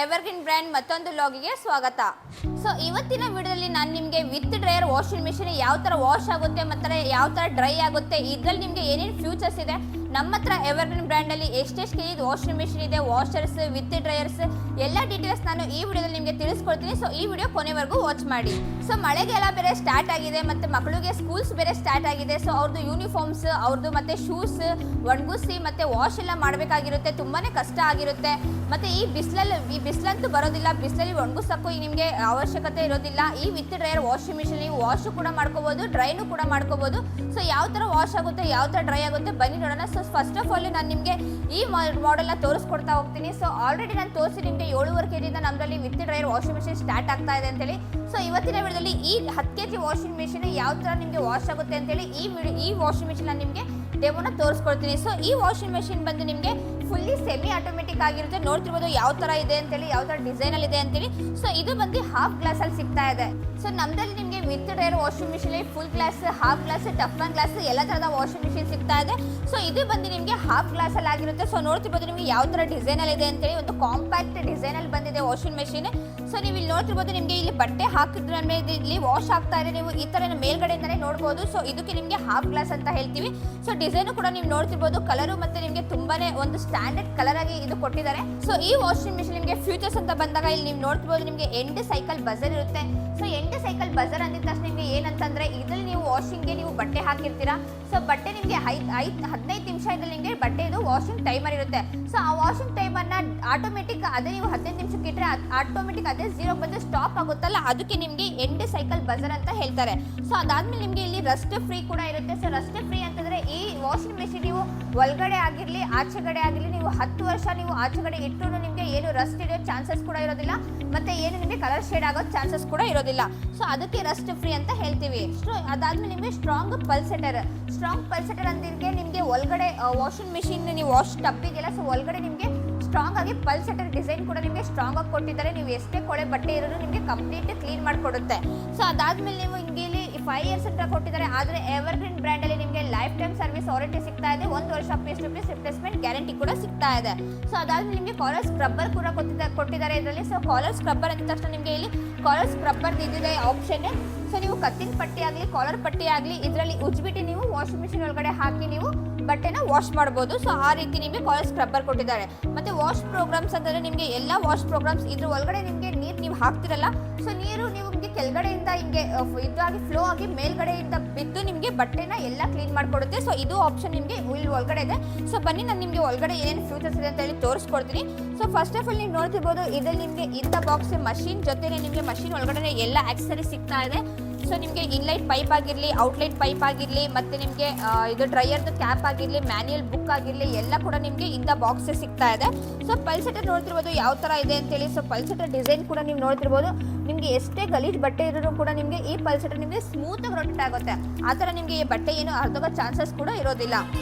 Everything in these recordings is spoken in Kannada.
ಎವರ್ಗ್ರೀನ್ ಬ್ರ್ಯಾಂಡ್ ಮತ್ತೊಂದು ಲಾಗಿಗೆ ಸ್ವಾಗತ. ಸೊ ಇವತ್ತಿನ ವಿಡಿಯೋದಲ್ಲಿ ನಾನು ನಿಮಗೆ ವಿತ್ ಡ್ರೈಯರ್ ವಾಷಿಂಗ್ ಮಿಷಿನ್ ಯಾವ ಥರ ವಾಶ್ ಆಗುತ್ತೆ ಮತ್ತು ಯಾವ ಥರ ಡ್ರೈ ಆಗುತ್ತೆ, ಇದರಲ್ಲಿ ನಿಮಗೆ ಏನೇನು ಫ್ಯೂಚರ್ಸ್ ಇದೆ, ನಮ್ಮ ಹತ್ರ ಎವರ್ಗ್ರೀನ್ ಬ್ರ್ಯಾಂಡಲ್ಲಿ ಎಷ್ಟೆಷ್ಟು ಕೆ ಜಿ ವಾಷಿಂಗ್ ಮಿಷಿನ್ ಇದೆ, ವಾಷರ್ಸ್ ವಿತ್ ಡ್ರೈಯರ್ಸ್ ಎಲ್ಲ ಡೀಟೇಲ್ಸ್ ನಾನು ಈ ವಿಡಿಯೋದಲ್ಲಿ ನಿಮಗೆ ತಿಳಿಸ್ಕೊಡ್ತೀನಿ. ಸೊ ಈ ವಿಡಿಯೋ ಕೊನೆವರೆಗೂ ವಾಚ್ ಮಾಡಿ. ಸೊ ಮಳೆಗೆಲ್ಲ ಬೇರೆ ಸ್ಟಾರ್ಟ್ ಆಗಿದೆ ಮತ್ತು ಮಕ್ಕಳಿಗೆ ಸ್ಕೂಲ್ಸ್ ಬೇರೆ ಸ್ಟಾರ್ಟ್ ಆಗಿದೆ. ಸೊ ಅವ್ರದ್ದು ಯೂನಿಫಾರ್ಮ್ಸ್ ಅವ್ರದ್ದು ಮತ್ತು ಶೂಸ್ ಒಣಗಿಸಿ ಮತ್ತು ವಾಶ್ ಎಲ್ಲ ಮಾಡಬೇಕಾಗಿರುತ್ತೆ, ತುಂಬಾ ಕಷ್ಟ ಆಗಿರುತ್ತೆ. ಮತ್ತು ಈ ಬಿಸಿಲಂತೂ ಬರೋದಿಲ್ಲ, ಬಿಸಿಲಲ್ಲಿ ಒಣಗಿಸೋಕ್ಕೂ ನಿಮಗೆ ಅವಶ್ಯಕತೆ ಇರೋದಿಲ್ಲ. ಈ ವಿತ್ ಡ್ರೈಯರ್ ವಾಷಿಂಗ್ ಮಿಷಿನ್ ನೀವು ವಾಶು ಕೂಡ ಮಾಡ್ಕೋಬೋದು, ಡ್ರೈನು ಕೂಡ ಮಾಡ್ಕೋಬೋದು. ಸೊ ಯಾವ ಥರ ವಾಶ್ ಆಗುತ್ತೆ, ಯಾವ ಥರ ಡ್ರೈ ಆಗುತ್ತೆ ಬನ್ನಿ ನೋಡೋಣ. ಸೊ ಫಸ್ಟ್ ಆಫ್ ಆಲ್ ನಾನು ನಿಮಗೆ ಈ ಮಾಡೆಲ್ನ ತೋರಿಸ್ಕೊಡ್ತಾ ಹೋಗ್ತೀನಿ. ಸೊ ಆಲ್ರೆಡಿ ನಾನು ತೋರಿಸಿ ನಿಮಗೆ 7.5 kg ನಮ್ಮಲ್ಲಿ with dryer washing machine start ಆಗ್ತಾ ಇದೆ ಅಂತೇಳಿ. ಸೊ ಇವತ್ತಿನ ವಿಡಿಯೋದಲ್ಲಿ ಈ 10 kg ವಾಷಿಂಗ್ ಮಿಷಿನ್ ಯಾವ ಥರ ನಿಮಗೆ ವಾಶ್ ಆಗುತ್ತೆ ಅಂತೇಳಿ ಈ ವಾಷಿಂಗ್ ಮಿಷಿನ್ ನಾನು ನಿಮಗೆ ಡೆಮೋನ ತೋರಿಸ್ಕೊಡ್ತೀನಿ. ಸೊ ಈ ವಾಷಿಂಗ್ ಮಿಷಿನ್ ಬಂದು ನಿಮಗೆ ಫುಲ್ಲಿ ಸೆಮಿ ಆಟೋಮೆಟಿಕ್ ಆಗಿರುತ್ತೆ. ನೋಡ್ತಿರ್ಬೋದು ಯಾವ ಥರ ಇದೆ ಅಂತೇಳಿ, ಯಾವ ಥರ ಡಿಸೈನಲ್ಲಿ ಇದೆ ಅಂತೇಳಿ. ಸೊ ಇದು ಬಂದು ಹಾಫ್ ಗ್ಲಾಸಲ್ಲಿ ಸಿಗ್ತಾ ಇದೆ. ಸೊ ನಮ್ಮದಲ್ಲಿ ನಿಮಗೆ with dryer washing machine full glass, half glass, toughen glass ಎಲ್ಲ ಥರದ ವಾಷಿಂಗ್ ಮಿಷಿನ್ ಸಿಗ್ತಾ ಇದೆ. ಸೊ ಇದು ಬಂದು ನಿಮಗೆ ಹಾಫ್ ಗ್ಲಾಸಲ್ಲಿ ಆಗಿರುತ್ತೆ. ಸೊ ನೋಡ್ತಿರ್ಬೋದು ನಿಮಗೆ ಯಾವ ಥರ ಡಿಸೈನಲ್ಲಿ ಇದೆ ಅಂತೇಳಿ, ಒಂದು ಕಾಂಪ್ಯಾಕ್ಟ್ ಡಿಸೈನಲ್ಲಿ ಬಂದಿದೆ ವಾಷಿಂಗ್ ಮಿಷಿನ್. ಸೊ ನೀವು ಇಲ್ಲಿ ನೋಡ್ತಿರ್ಬೋದು ನಿಮಗೆ ಇಲ್ಲಿ ಬಟ್ಟೆ ಹಾಕಿದ್ರೆ ಇಲ್ಲಿ ವಾಶ್ ಆಗ್ತಾ ಇದೆ, ನೀವು ಈ ಥರ ಮೇಲ್ಗಡೆಯಿಂದಲೇ ನೋಡ್ಬೋದು. ಸೊ ಇದಕ್ಕೆ ನಿಮಗೆ ಹಾಫ್ ಗ್ಲಾಸ್ ಅಂತ ಹೇಳ್ತೀವಿ. ಸೊ ಡಿಸೈನು ಕೂಡ ನೀವು ನೋಡ್ತಿರ್ಬೋದು, ಕಲರು ಮತ್ತು ನಿಮಗೆ ತುಂಬಾನೇ ಒಂದು ಸ್ಟ್ಯಾಂಡರ್ಡ್ ಕಲರ್ ಆಗಿ ಇದು ಕೊಟ್ಟಿದ್ದಾರೆ. ಸೊ ಈ ವಾಷಿಂಗ್ ಮಿಷಿನ್ ನಿಮಗೆ ಫ್ಯೂಚರ್ಸ್ ಅಂತ ಬಂದಾಗ ಇಲ್ಲಿ ನೀವು ನೋಡ್ತಿರ್ಬೋದು ನಿಮಗೆ ಎಂಡ್ ಸೈಕಲ್ ಬಜರ್ ಇರುತ್ತೆ. ಸೊ ಎಂಡ್ ಸೈಕಲ್ ಬಜರ್ ಅಂದಿದ ತಕ್ಷಣ ನಿಮಗೆ ಏನಂತಂದ್ರೆ ಇದರಲ್ಲಿ ನೀವು ವಾಷಿಂಗ್ಗೆ ನೀವು ಬಟ್ಟೆ ಹಾಕಿರ್ತೀರಾ. ಸೊ ಬಟ್ಟೆ ನಿಮಗೆ 15 ನಿಮಿಷ ಇದ್ರಲ್ಲಿ ನಿಮಗೆ ಬಟ್ಟೆ ಇದು ವಾಷಿಂಗ್ ಟೈಮರ್ ಇರುತ್ತೆ. ಸೊ ಆ ವಾಷಿಂಗ್ ಟೈಮರ್ನ ಆಟೋಮೆಟಿಕ್ ಅದೇ ನೀವು 15 ನಿಮಿಷಕ್ಕೆ ಇಟ್ಟರೆ ಆಟೋಮೆಟಿಕ್ ಅದೇ 0 ಬಂದು ಸ್ಟಾಪ್ ಆಗುತ್ತಲ್ಲ, ಅದಕ್ಕೆ ನಿಮಗೆ ಎಂಡ್ ಸೈಕಲ್ ಬಜರ್ ಅಂತ ಹೇಳ್ತಾರೆ. ಸೊ ಅದಾದ್ಮೇಲೆ ನಿಮಗೆ ಇಲ್ಲಿ ರಸ್ಟ್ ಫ್ರೀ ಕೂಡ ಇರುತ್ತೆ. ಸೊ ರಸ್ಟ್ ಫ್ರೀ ಅಂತಂದ್ರೆ ಈ ವಾಷಿಂಗ್ ಮಿಷಿನ್ ನೀವು ಒಳಗಡೆ ಆಗಿರಲಿ ಆಚೆಗಡೆ ಆಗಿರಲಿ ನೀವು 10 ವರ್ಷ ನೀವು ಆಚೆಗಡೆ ಇಟ್ಟರು ನಿಮಗೆ ಏನು ರಸ್ಟ್ ಇರೋ ಚಾನ್ಸಸ್ ಕೂಡ ಇರೋದಿಲ್ಲ, ಮತ್ತೆ ಏನು ನಿಮಗೆ ಕಲರ್ ಶೇಡ್ ಆಗೋ ಚಾನ್ಸಸ್ ಕೂಡ ಇರೋದಿಲ್ಲ. ಸೊ ಅದಕ್ಕೆ ರಸ್ಟ್ ಫ್ರೀ ಅಂತ ಹೇಳ್ತೀವಿ. ಸೊ ಅದಾದ್ಮೇಲೆ ನಿಮಗೆ ಸ್ಟ್ರಾಂಗ್ ಪಲ್ಸೆಟರ್ ಅಂದ್ರೆ ನಿಮಗೆ ಒಳಗಡೆ ವಾಷಿಂಗ್ ಮಿಷಿನ್ ನೀವು ವಾಶ್ ಟಬ್ ಇದೆಯಲ್ಲ, ಸೊ ಒಳಗಡೆ ನಿಮಗೆ ಸ್ಟ್ರಾಂಗ್ ಆಗಿ ಪಲ್ಸೆಟರ್ ಡಿಸೈನ್ ಕೂಡ ನಿಮಗೆ ಸ್ಟ್ರಾಂಗ್ ಆಗಿ ಕೊಟ್ಟಿದ್ದಾರೆ. ನೀವು ಎಷ್ಟೇ ಕೊಳೆ ಬಟ್ಟೆ ಇರೋದು ನಿಮಗೆ ಕಂಪ್ಲೀಟ್ ಕ್ಲೀನ್ ಮಾಡಿಕೊಡುತ್ತೆ. ಸೊ ಅದಾದ್ಮೇಲೆ ನೀವು ಹಿಂಗೆ ಇಲ್ಲಿ 5 years ಅಂತ ಕೊಟ್ಟಿದ್ದಾರೆ. ಆದರೆ ಎವರ್ಗ್ರೀನ್ ಬ್ರ್ಯಾಂಡ್ ಅಲ್ಲಿ ನಿಮಗೆ ಲೈಫ್ ಟೈಮ್ ಸರ್ವಿಸ್ ವಾರಂಟಿ ಸಿಗ್ತಾ ಇದೆ, 1 ವರ್ಷ piece to piece replacement guarantee ಕೂಡ ಸಿಗ್ತಾ ಇದೆ. ಸೊ ಅದಾದ್ಮೇಲೆ ನಿಮಗೆ ಕಾಲರ್ ಸ್ಕ್ರಬ್ಬರ್ ಕೂಡ ಕೊಟ್ಟಿದ್ದಾರೆ ಇದರಲ್ಲಿ. ಸೊ ಕಾಲರ್ ಸ್ಕ್ರಬ್ಬರ್ ಅಂದ ತಕ್ಷಣ ನಿಮಗೆ ಇಲ್ಲಿ ಕಾಲರ್ ಸ್ಕ್ರಬ್ಬರ್ ಇದಿದೆ ಆಪ್ಷನ್. ಸೊ ನೀವು ಕತ್ತಿನ ಪಟ್ಟಿ ಆಗಲಿ ಕಾಲರ್ ಪಟ್ಟಿ ಆಗಲಿ ಇದರಲ್ಲಿ ಉಜ್ಬಿಟ್ಟು ನೀವು ವಾಷಿಂಗ್ ಮಿಷಿನ್ ಒಳಗಡೆ ಹಾಕಿ ನೀವು ಬಟ್ಟೆನ ವಾಶ್ ಮಾಡ್ಬೋದು. ಸೊ ಆ ರೀತಿ ನಿಮಗೆ ಕಾಲರ್ ಸ್ಕ್ರಬ್ಬರ್ ಕೊಟ್ಟಿದ್ದಾರೆ. ಮತ್ತೆ ವಾಶ್ ಪ್ರೋಗ್ರಾಮ್ಸ್ ಅಂತಂದರೆ ನಿಮಗೆ ಎಲ್ಲ ವಾಶ್ ಪ್ರೋಗ್ರಾಮ್ಸ್ ಇದ್ರ ಒಳಗಡೆ ನಿಮಗೆ ನೀರು ನೀವು ಹಾಕ್ತಿರಲ್ಲ, ಸೊ ನೀರು ನೀವು ನಿಮಗೆ ಕೆಳಗಡೆಯಿಂದ ಹಿಂಗೆ ಇದಾಗಿ ಫ್ಲೋ ಆಗಿ ಮೇಲ್ಗಡೆಯಿಂದ ಬಿದ್ದು ನಿಮಗೆ ಬಟ್ಟೆನ ಎಲ್ಲ ಕ್ಲೀನ್ ಮಾಡಿಕೊಡುತ್ತೆ. ಸೊ ಇದು ಆಪ್ಷನ್ ನಿಮಗೆ ಇಲ್ಲಿ ಒಳಗಡೆ ಇದೆ. ಸೊ ಬನ್ನಿ ನಾನು ನಿಮಗೆ ಒಳಗಡೆ ಏನೇನು ಫ್ಯೂಚರ್ಸ್ ಇದೆ ಅಂತ ಹೇಳಿ ತೋರಿಸ್ಕೊಡ್ತೀನಿ. ಸೊ ಫಸ್ಟ್ ಆಫ್ ಆಲ್ ನೀವು ನೋಡ್ತಿರ್ಬೋದು ಇದರಲ್ಲಿ ನಿಮಗೆ ಇಂಥ ಬಾಕ್ಸ್ ಮಷಿನ್ ಜೊತೆನೇ ನಿಮಗೆ ಮಷಿನ್ ಒಳಗಡೆ ಎಲ್ಲ ಆಕ್ಸೆಸರೀಸ್ ಸಿಗ್ತಾ ಇದೆ. ಸೊ ನಿಮಗೆ ಇನ್ಲೈಟ್ ಪೈಪ್ ಆಗಿರಲಿ, ಔಟ್ಲೈಟ್ ಪೈಪ್ ಆಗಿರಲಿ, ಮತ್ತು ನಿಮಗೆ ಇದು ಡ್ರೈಯರ್ದು ಕ್ಯಾಪ್ ಆಗಿರಲಿ, ಮ್ಯಾನ್ಯಲ್ ಬುಕ್ ಆಗಿರಲಿ ಎಲ್ಲ ಕೂಡ ನಿಮಗೆ ಇಂಥ ಬಾಕ್ಸೇ ಸಿಗ್ತಾ ಇದೆ. ಸೊ ಪಲ್ಸೆಟರ್ ನೋಡ್ತಿರ್ಬೋದು ಯಾವ ಥರ ಇದೆ ಅಂತೇಳಿ. ಸೊ ಪಲ್ಸೆಟರ್ ಡಿಸೈನ್ ಕೂಡ ನೀವು ನೋಡ್ತಿರ್ಬೋದು, ನಿಮಗೆ ಎಷ್ಟೇ ಗಲೀಜ್ ಬಟ್ಟೆ ಇದ್ರೂ ಕೂಡ ನಿಮಗೆ ಈ ಪಲ್ಸೆಟರ್ ನಿಮಗೆ ಸ್ಮೂತಾಗಿ ರೊಟೇಟ್ ಆಗುತ್ತೆ. ಆ ಥರ ನಿಮಗೆ ಈ ಬಟ್ಟೆ ಏನು ಹರಿದೋಗೋ ಚಾನ್ಸಸ್ ಕೂಡ ಇರೋದಿಲ್ಲ.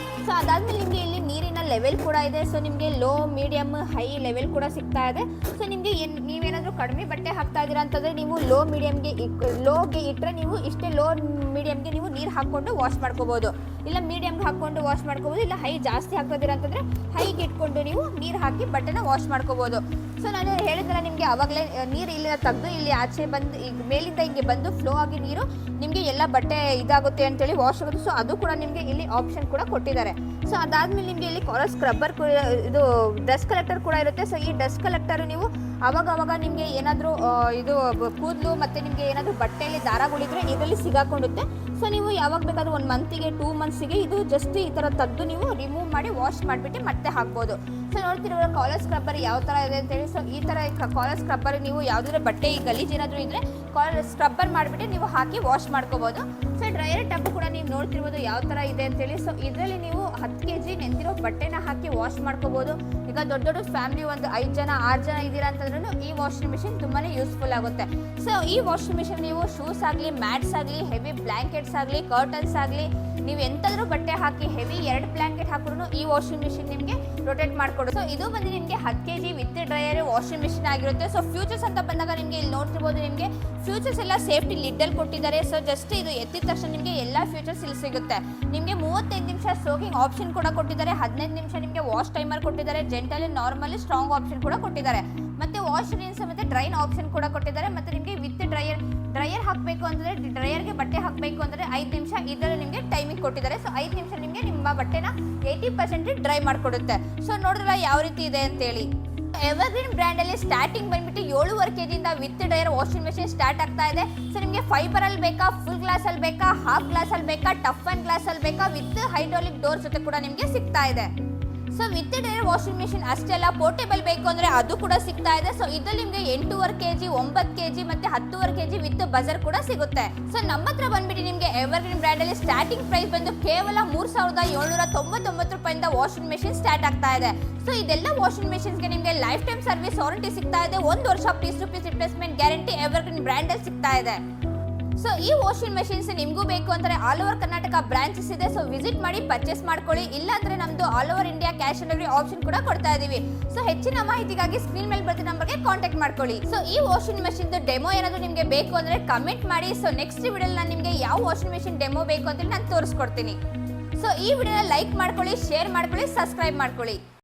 ಸೊ ಅದಾದಮೇಲೆ ನಿಮಗೆ ಇಲ್ಲಿ ನೀರಿನ ಲೆವೆಲ್ ಕೂಡ ಇದೆ. ಸೊ ನಿಮಗೆ ಲೋ, ಮೀಡಿಯಮ್, ಹೈ ಲೆವೆಲ್ ಕೂಡ ಸಿಗ್ತಾ ಇದೆ. ಸೊ ನಿಮಗೆ ನೀವೇನಾದರೂ ಕಡಿಮೆ ಬಟ್ಟೆ ಹಾಕ್ತಾ ಇದ್ದೀರಾ ಅಂತಂದರೆ ನೀವು ಲೋಗೆ ಇಟ್ಟರೆ ನೀವು ಇಷ್ಟೇ ಲೋ ಮೀಡಿಯಮ್ಗೆ ನೀವು ನೀರು ಹಾಕ್ಕೊಂಡು ವಾಶ್ ಮಾಡ್ಕೋಬೋದು, ಇಲ್ಲ ಮೀಡಿಯಮ್ಗೆ ಹಾಕ್ಕೊಂಡು ವಾಶ್ ಮಾಡ್ಕೋಬೋದು, ಇಲ್ಲ ಹೈ ಜಾಸ್ತಿ ಹಾಕ್ತಿದ್ದೀರಾ ಅಂತಂದರೆ ಹೈಗೆ ಇಟ್ಕೊಂಡು ನೀವು ನೀರು ಹಾಕಿ ಬಟ್ಟೆನ ವಾಶ್ ಮಾಡ್ಕೋಬೋದು. ಸೊ ನಾನು ಹೇಳಿದ್ರೆ ನಿಮಗೆ ಆವಾಗಲೇ ನೀರು ಇಲ್ಲಿಂದ ತೆಗೆದು ಇಲ್ಲಿ ಆಚೆ ಬಂದು ಈಗ ಮೇಲಿಂದ ಹಿಂಗೆ ಬಂದು ಫ್ಲೋ ಆಗಿ ನೀರು ನಿಮಗೆ ಎಲ್ಲ ಬಟ್ಟೆ ಇದಾಗುತ್ತೆ ಅಂತೇಳಿ ವಾಶ್ ಆಗೋದು. ಸೊ ಅದು ಕೂಡ ನಿಮಗೆ ಇಲ್ಲಿ ಆಪ್ಷನ್ ಕೂಡ ಕೊಟ್ಟಿದ್ದಾರೆ. ಸೊ ಅದಾದಮೇಲೆ ನಿಮಗೆ ಇಲ್ಲಿ ಕಾಲರ್ ಸ್ಕ್ರಬ್ಬರ್ ಇದು ಡಸ್ಟ್ ಕಲೆಕ್ಟರ್ ಕೂಡ ಇರುತ್ತೆ. ಸೊ ಈ ಡಸ್ಟ್ ಕಲೆಕ್ಟರ್ ನೀವು ಅವಾಗ ನಿಮಗೆ ಏನಾದರೂ ಇದು ಕೂದಲು ಮತ್ತು ನಿಮಗೆ ಏನಾದರೂ ಬಟ್ಟೆಯಲ್ಲಿ ದಾರಗಳಿದ್ರೆ ಇದರಲ್ಲಿ ಸಿಗಾಕೊಂಡುತ್ತೆ. ಸೊ ನೀವು ಯಾವಾಗ ಬೇಕಾದರೂ 1 ಮಂತಿಗೆ 2 ಮಂತ್ಸಿಗೆ ಇದು ಜಸ್ಟ್ ಈ ಥರ ತೆಗೆದು ನೀವು ರಿಮೂವ್ ಮಾಡಿ ವಾಶ್ ಮಾಡಿಬಿಟ್ಟು ಮತ್ತೆ ಹಾಕ್ಬೋದು. ಸೊ ನೋಡ್ತಿರೋ ಕಾಲರ್ ಸ್ಕ್ರಬ್ಬರ್ ಯಾವ ಥರ ಇದೆ ಅಂತೇಳಿ. ಸೊ ಈ ಥರ ಕಾಲರ್ ಸ್ಕ್ರಬ್ಬರ್ ನೀವು ಯಾವುದಾದ್ರೂ ಬಟ್ಟೆ ಗಲೀಜು ಏನಾದರೂ ಇದ್ದರೆ ಕಾಲರ್ ಸ್ಕ್ರಬ್ಬರ್ ಮಾಡಿಬಿಟ್ಟು ನೀವು ಹಾಕಿ ವಾಶ್ ಮಾಡ್ಕೋಬೋದು. ಸೊ ಡ್ರೈಯರ್ ಟಬ್ ಕೂಡ ನೀವು ನೋಡ್ತಿರ್ಬೋದು ಯಾವ ಥರ ಇದೆ ಅಂತೇಳಿ. ಸೊ ಇದರಲ್ಲಿ ನೀವು 10 kg ನೆಂದಿರೋ ಬಟ್ಟೆನ ಹಾಕಿ ವಾಶ್ ಮಾಡ್ಕೋಬೋದು. ಈಗ ದೊಡ್ಡ ಫ್ಯಾಮಿಲಿ ಒಂದು 5 ಜನ 6 ಜನ ಇದ್ದೀರಾ ಅಂತಂದ್ರೂ ಈ ವಾಷಿಂಗ್ ಮಿಷಿನ್ ತುಂಬಾ ಯೂಸ್ಫುಲ್ ಆಗುತ್ತೆ. ಸೊ ಈ ವಾಷಿಂಗ್ ಮಿಷಿನ್ ನೀವು ಶೂಸ್ ಆಗಲಿ, ಮ್ಯಾಟ್ಸ್ ಆಗಲಿ, ಹೆವಿ ಬ್ಲ್ಯಾಂಕೆಟ್ಸ್ ಆಗಲಿ, ಕರ್ಟನ್ಸ್ ಆಗಲಿ, ನೀವು ಎಂತಾದರೂ ಬಟ್ಟೆ ಹಾಕಿ ಹೆವಿ 2 ಬ್ಲ್ಯಾಂಕೆಟ್ ಹಾಕಿದ್ರು ಈ ವಾಷಿಂಗ್ ಮಿಷಿನ್ ನಿಮಗೆ ರೊಟೇಟ್ ಮಾಡಿಕೊಡು. ಸೊ ಇದು ಬಂದು ನಿಮಗೆ 10 kg with dryer washing machine ಆಗಿರುತ್ತೆ. ಸೊ ಫ್ಯೂಚರ್ಸ್ ಅಂತ ಬಂದಾಗ ನಿಮಗೆ ಇಲ್ಲಿ ನೋಡ್ತಿರ್ಬೋದು ನಿಮಗೆ ಫ್ಯೂಚರ್ಸ್ ಎಲ್ಲ ಸೇಫ್ಟಿ ಲಿಡ್ಡಲ್ಲಿ ಕೊಟ್ಟಿದ್ದಾರೆ. ಸೊ ಜಸ್ಟ್ ಇದು ಎತ್ತಿದ ತಕ್ಷಣ ನಿಮಗೆ ಎಲ್ಲ ಫ್ಯೂಚರ್ಸ್ ಇಲ್ಲಿ ಸಿಗುತ್ತೆ. ನಿಮಗೆ 35 ನಿಮಿಷ ಸೋಕಿಂಗ್ ಆಪ್ಷನ್ ಕೂಡ ಕೊಟ್ಟಿದ್ದಾರೆ, 15 ನಿಮಿಷ ನಿಮಗೆ ವಾಶ್ ಟೈಮರ್ ಕೊಟ್ಟಿದ್ದಾರೆ, ಜೆಂಟಲ್, ನಾರ್ಮಲ್, ಸ್ಟ್ರಾಂಗ್ ಆಪ್ಷನ್ ಕೂಡ ಕೊಟ್ಟಿದ್ದಾರೆ. ಮತ್ತೆ ವಾಷ್ ರಿನ್ಸ್ ಮತ್ತೆ ಡ್ರೈನ್ ಆಪ್ಷನ್ ಕೂಡ ಕೊಟ್ಟಿದ್ದಾರೆ. ಮತ್ತೆ ನಿಮಗೆ ವಿತ್ ಡ್ರೈಯರ್ ಹಾಕಬೇಕು ಅಂದ್ರೆ ಡ್ರೈಯರ್ಗೆ ಬಟ್ಟೆ ಹಾಕಬೇಕು ಅಂದ್ರೆ 5 ನಿಮಿಷ ಇದರಲ್ಲಿ ನಿಮಗೆ ಟೈಮಿಂಗ್ ಕೊಟ್ಟಿದ್ದಾರೆ. ಸೊ 5 ನಿಮಿಷ ನಿಮಗೆ ನಿಮ್ಮ ಬಟ್ಟೆನ 80% ಡ್ರೈ ಮಾಡಿಕೊಡುತ್ತೆ. ಸೊ ನೋಡಿದ್ರಲ್ಲ ಯಾವ ರೀತಿ ಇದೆ ಅಂತೇಳಿ. ಎವರ್ಗ್ರೀನ್ ಬ್ರ್ಯಾಂಡ್ ಅಲ್ಲಿ ಸ್ಟಾರ್ಟಿಂಗ್ ಬಂದ್ಬಿಟ್ಟು 7.5 kg ಇಂದ with dryer washing machine start ಆಗ್ತಾ ಇದೆ. ಸೊ ನಿಮಗೆ ಫೈಬರ್ ಅಲ್ಲಿ ಬೇಕಾ, ಫುಲ್ ಗ್ಲಾಸ್ ಅಲ್ಲಿ ಬೇಕಾ, ಹಾಫ್ ಗ್ಲಾಸ್ ಅಲ್ಲಿ ಬೇಕಾ, ಟಫ್ ಅಂಡ್ ಗ್ಲಾಸ್ ಅಲ್ಲಿ ಬೇಕಾ, ವಿತ್ ಹೈಡ್ರಾಲಿಕ್ ಡೋರ್ ಜೊತೆ ಕೂಡ ನಿಮಗೆ ಸಿಗ್ತಾ ಇದೆ. So with dryer washing machine ಅಷ್ಟೇ ಅಲ್ಲ, ಪೋರ್ಟೇಬಲ್ ಬೇಕು ಅಂದ್ರೆ ಅದು ಕೂಡ ಸಿಗ್ತಾ ಇದೆ. ಸೊ ಇದ್ರಲ್ಲಿ ನಿಮಗೆ 8.5 kg, 9 kg ಮತ್ತೆ 10.5 kg ವಿತ್ ಬಜರ್ ಕೂಡ ಸಿಗುತ್ತೆ. ಸೊ ನಮ್ಮ ಹತ್ರ ಬಂದ್ಬಿಟ್ಟು ನಿಮಗೆ ಎವರ್ಗ್ರೀನ್ ಬ್ರ್ಯಾಂಡ್ ಅಲ್ಲಿ ಸ್ಟಾರ್ಟಿಂಗ್ ಪ್ರೈಸ್ ಬಂದು ಕೇವಲ 3,799 ರೂಪಾಯಿಂದ ವಾಷಿಂಗ್ ಮೆಷಿನ್ ಸ್ಟಾರ್ಟ್ ಆಗ್ತಾ ಇದೆ. ಸೊ ಇದೆಲ್ಲ ವಾಷಿಂಗ್ ಮೆಷಿನ್ಸ್ಗೆ ನಿಮಗೆ ಲೈಫ್ ಟೈಮ್ ಸರ್ವಿಸ್ ವಾರಂಟಿ ಸಿಗ್ತಾ ಇದೆ. 1 ವರ್ಷ ₹30 ರಿಪ್ಲೇಸ್ಮೆಂಟ್ ಗ್ಯಾರಂಟಿ ಎವರ್ಗ್ರೀನ್ ಬ್ರ್ಯಾಂಡ್ ಅಲ್ಲಿ ಸಿಗ್ತಾ ಇದೆ. ಸೊ ಈ ವಾಷಿಂಗ್ ಮೆಷಿನ್ಸ್ ನಿಮಗೂ ಬೇಕು ಅಂದ್ರೆ ಆಲ್ ಓವರ್ ಕರ್ನಾಟಕ ಬ್ರಾಂಚಸ್ ಇದೆ. ಸೊ ವಿಸಿಟ್ ಮಾಡಿ ಪರ್ಚೇಸ್ ಮಾಡ್ಕೊಳ್ಳಿ. ಇಲ್ಲ ಅಂದ್ರೆ ನಮ್ದು all over India cash on delivery option ಕೂಡ ಕೊಡ್ತಾ ಇದೀವಿ. ಸೊ ಹೆಚ್ಚಿನ ಮಾಹಿತಿಗಾಗಿ ಸ್ಕ್ರೀನ್ ಮೇಲೆ ಬರ್ತಿರೋ ನಂಬರ್ಗೆ ಕಾಂಟ್ಯಾಕ್ಟ್ ಮಾಡ್ಕೊಳ್ಳಿ. ಸೊ ಈ ವಾಷಿಂಗ್ ಮೆಷಿನ್ ಡೆಮೋ ಏನಾದ್ರು ನಿಮಗೆ ಬೇಕು ಅಂದ್ರೆ ಕಮೆಂಟ್ ಮಾಡಿ. ಸೊ ನೆಕ್ಸ್ಟ್ ವಿಡಿಯೋಲಿ ನಾನು ನಿಮಗೆ ಯಾವ ವಾಷಿಂಗ್ ಮೆಷಿನ್ ಡೆಮೋ ಬೇಕು ಅಂತ ನಾನು ತೋರಿಸ್ಕೊಡ್ತೀನಿ. ಸೊ ಈ ವಿಡಿಯೋನ ಲೈಕ್ ಮಾಡ್ಕೊಳ್ಳಿ, ಶೇರ್ ಮಾಡ್ಕೊಳ್ಳಿ, ಸಬ್ಸ್ಕ್ರೈಬ್ ಮಾಡ್ಕೊಳ್ಳಿ.